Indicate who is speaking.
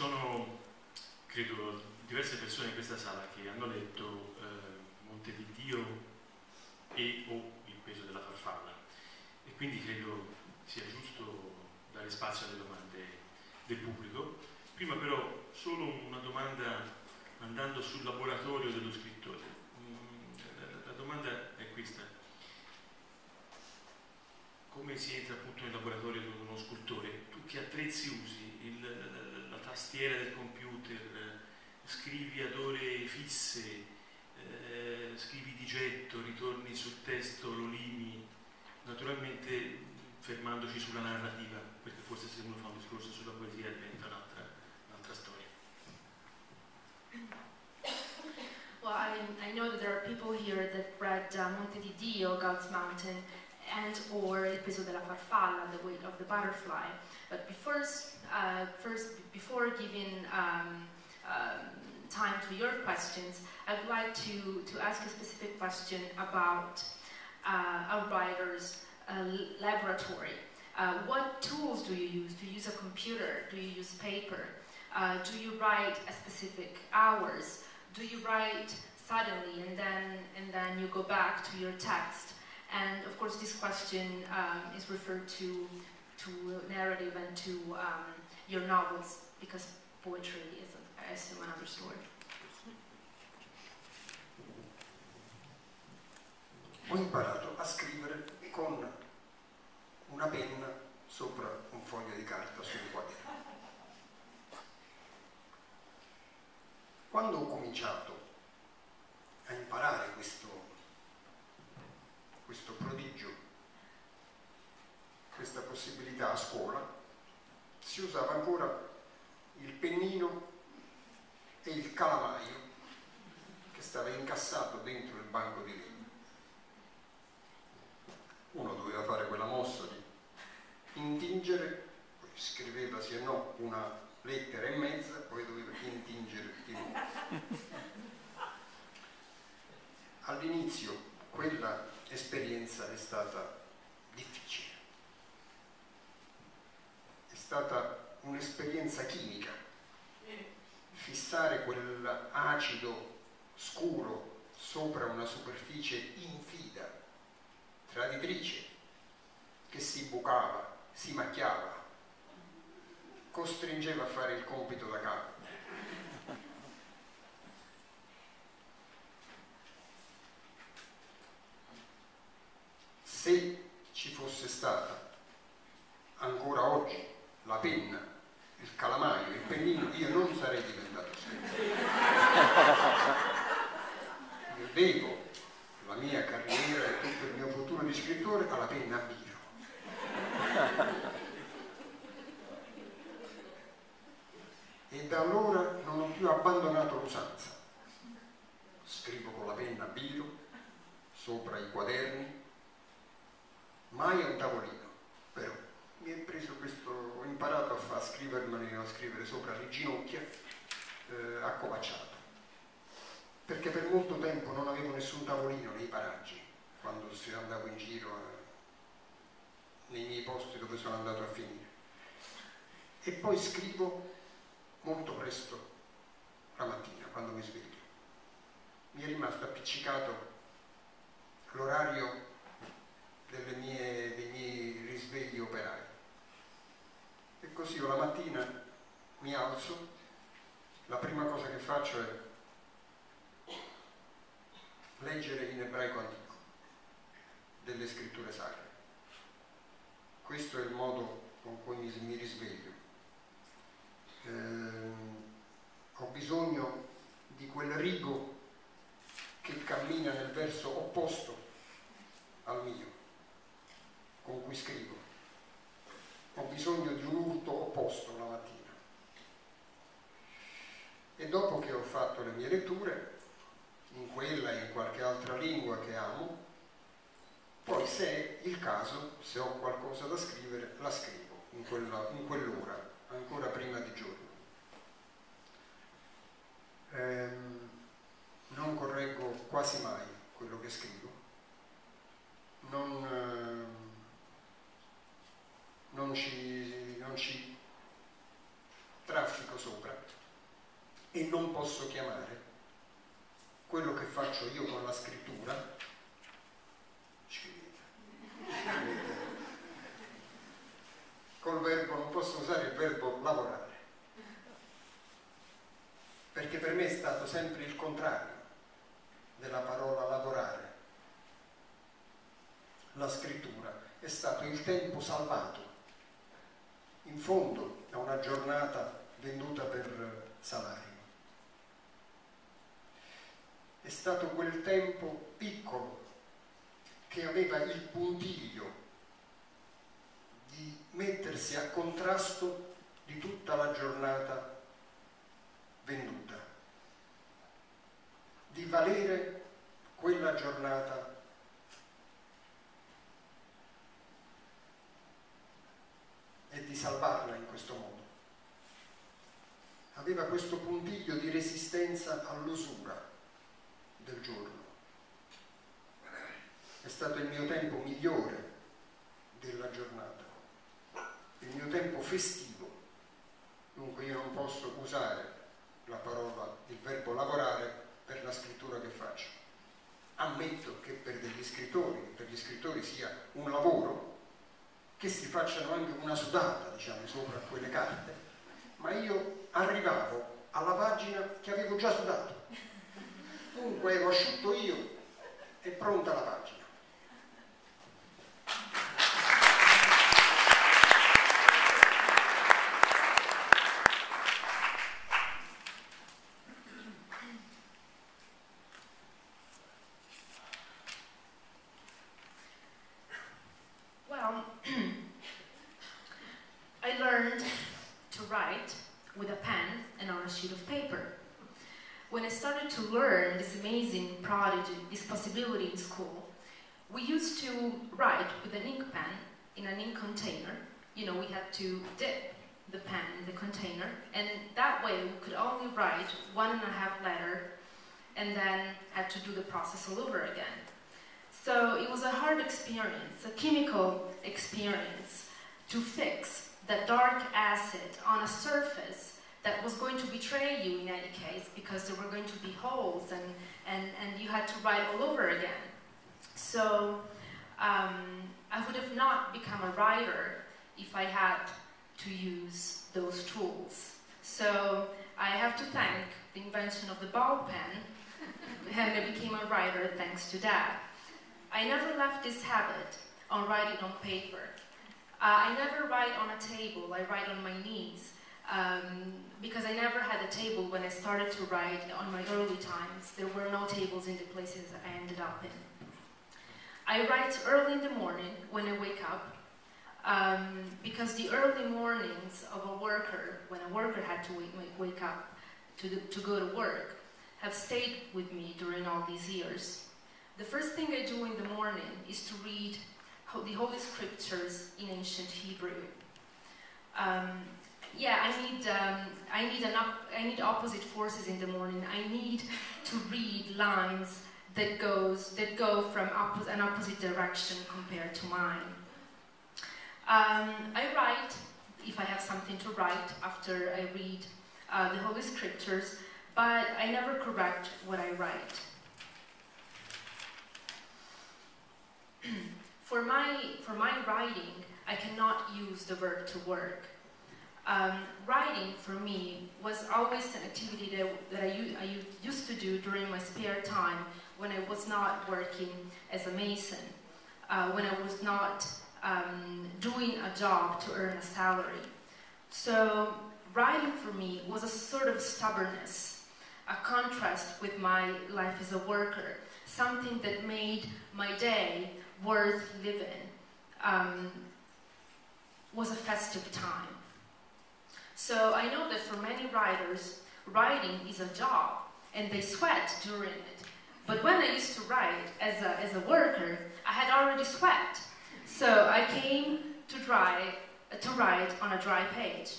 Speaker 1: sono, credo, diverse persone in questa sala che hanno letto Montevideo e o Il peso della farfalla, e quindi credo sia giusto dare spazio alle domande del pubblico. Prima però solo una domanda andando sul laboratorio dello scrittore. La domanda è questa: come si entra appunto nel laboratorio di uno scultore? Tu che attrezzi usi? La tastiera del computer? Scrivi ad ore fisse? Scrivi di getto? Ritorni sul testo? Lo limi? Naturalmente fermandoci sulla narrativa, perché forse se uno fa un discorso sulla poesia diventa un'altra storia.
Speaker 2: Well, I know that there are people here that read Monte di Dio, God's Mountain, and or Il peso della farfalla, The weight of the butterfly. But before giving time to your questions, I would like to ask a specific question about a writer's laboratory. What tools do you use? Do you use a computer? Do you use paper? Do you write at specific hours? Do you write suddenly and then you go back to your text? And of course this question is referred to narrative and to your novels, because poetry is, I assume, another story.
Speaker 3: Ho imparato a scrivere con una penna sopra un foglio di carta sul quaderno. Quando ho cominciato a imparare questo prodigio, questa possibilità a scuola, si usava ancora il pennino e il calamaio che stava incassato dentro il banco di legno. Uno doveva fare quella mossa di intingere, poi scriveva sì e no una lettera e mezza, poi doveva intingere di nuovo. All'inizio quella esperienza è stata difficile, è stata un'esperienza chimica. Fissare quell'acido scuro sopra una superficie infida, traditrice, che si bucava, si macchiava, costringeva a fare il compito da capo. Se ci fosse stata ancora oggi la penna, il calamaio, il pennino, io non sarei diventato scrittore. Io devo la mia carriera e tutto il mio futuro di scrittore alla penna a biro. E da allora non ho più abbandonato l'usanza. Scrivo con la penna a biro, sopra i quaderni, mai a un tavolino, però mi è preso questo, ho imparato a scrivere sopra le ginocchia, accovacciato, perché per molto tempo non avevo nessun tavolino nei paraggi, quando andavo in giro nei miei posti dove sono andato a finire. E poi scrivo molto presto la mattina, quando mi sveglio. Mi è rimasto appiccicato l'orario dei miei risvegli operai. E così io la mattina mi alzo, la prima cosa che faccio è leggere in ebraico antico delle scritture sacre. Questo è il modo con cui mi risveglio. Ho bisogno di quel rigo che cammina nel verso opposto al mio, con cui scrivo. Ho bisogno di un urto opposto la mattina. E dopo che ho fatto le mie letture, in quella e in qualche altra lingua che amo, poi se è il caso, se ho qualcosa da scrivere, la scrivo in quell'ora, ancora prima di giorno. Non correggo quasi mai quello che scrivo, non ci traffico sopra, e non posso chiamare quello che faccio io con la scrittura. Scrivete. Col verbo non posso usare il verbo lavorare, perché per me è stato sempre il contrario della parola lavorare. La scrittura è stato il tempo salvato in fondo a una giornata venduta per salario. È stato quel tempo piccolo che aveva il puntiglio di mettersi a contrasto di tutta la giornata venduta, di valere quella giornata e di salvarla in questo modo. Aveva questo puntiglio di resistenza all'usura del giorno. È stato il mio tempo migliore della giornata, il mio tempo festivo. Dunque io non posso usare la parola, il verbo lavorare per la scrittura che faccio. Ammetto che per gli scrittori sia un lavoro, che si facciano anche una sudata, diciamo, sopra quelle carte, ma io arrivavo alla pagina che avevo già sudato. Dunque ero asciutto io e pronta la pagina.
Speaker 2: Well, I learned to write with a pen and on a sheet of paper. When I started to learn this amazing prodigy, this possibility in school, we used to write with an ink pen in an ink container. You know, we had to dip the pen in the container, and that way we could only write 1.5 letters and then had to do the process all over again. So it was a hard experience, a chemical experience, to fix that dark acid on a surface that was going to betray you in any case, because there were going to be holes and you had to write all over again. So I would have not become a writer if I had to use those tools. So I have to thank the invention of the ball pen, and I became a writer thanks to that. I never left this habit on writing on paper. I never write on a table, I write on my knees. Because I never had a table when I started to write on my early times. There were no tables in the places I ended up in. I write early in the morning when I wake up, because the early mornings of a worker, when a worker had to wake up to go to work, have stayed with me during all these years. The first thing I do in the morning is to read the Holy Scriptures in ancient Hebrew. Yeah, I need opposite forces in the morning. I need to read lines that go from an opposite direction compared to mine. I write, if I have something to write, after I read the Holy Scriptures, but I never correct what I write. For my writing, I cannot use the verb to work. Writing for me was always an activity that I used to do during my spare time when I was not working as a mason, when I was not doing a job to earn a salary. So writing for me was a sort of stubbornness, a contrast with my life as a worker, something that made my day worth living, was a festive time. So I know that for many writers, writing is a job, and they sweat during it. But when I used to write as a worker, I had already sweat. So I came to write on a dry page.